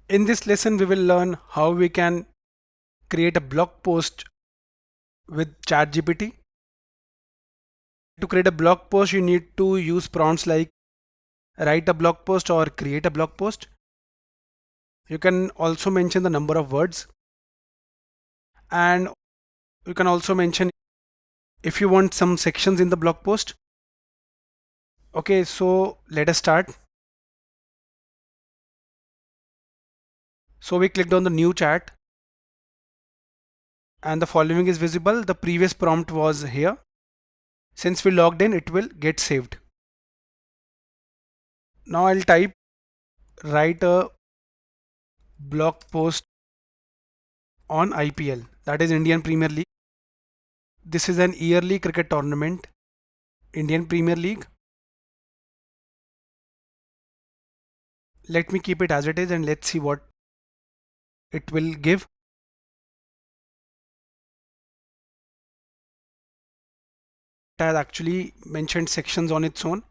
In this lesson, we will learn how we can create a blog post with ChatGPT. To create a blog post, you need to use prompts like write a blog post or create a blog post. You can also mention the number of words, and you can also mention if you want some sections in the blog post. Okay, so let us start. So we clicked on the new chat and the following is visible. The previous prompt was here. Since we logged in, it will get saved. Now I'll type write a blog post on IPL, that is Indian Premier League. This is an yearly cricket tournament, Indian Premier League. Let me keep it as it is and let's see what it will give. It has actually mentioned sections on its own.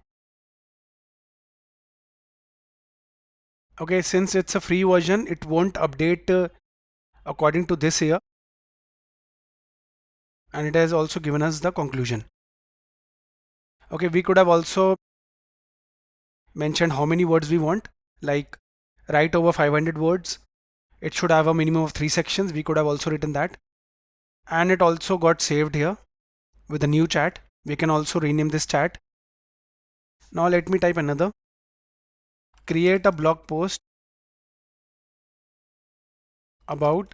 Okay, since it's a free version, it won't update according to this year, and it has also given us the conclusion. Okay, we could have also mentioned how many words we want, like write over 500 words. It should have a minimum of 3 sections. We could have also written that, and it also got saved here with a new chat. We can also rename this chat. Now let me type another. Create a blog post about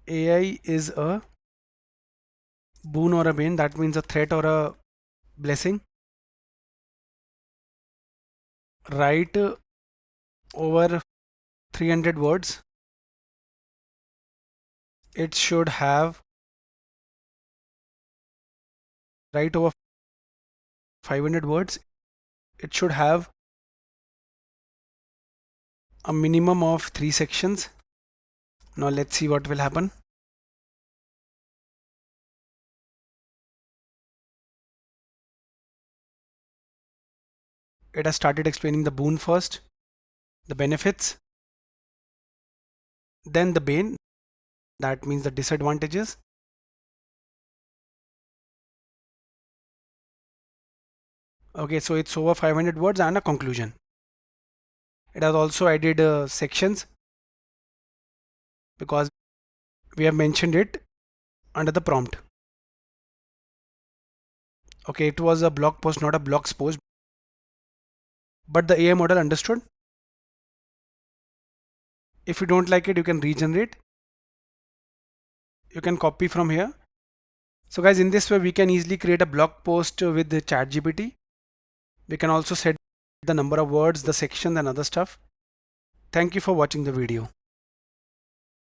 AI is a boon or a bane. That means a threat or a blessing. Write over 300 words. It should have write over 500 words. It should have a minimum of 3 sections. Now let's see what will happen. It has started explaining the boon first, the benefits, then the bane, that means the disadvantages. Okay, so it's over 500 words and a conclusion. It has also added sections because we have mentioned it under the prompt. Okay, it was a blog post, not a blog post, but the AI model understood. If you don't like it, you can regenerate. You can copy from here. So guys, in this way, we can easily create a blog post with the ChatGPT. We can also set the number of words, the section and other stuff. Thank you for watching the video.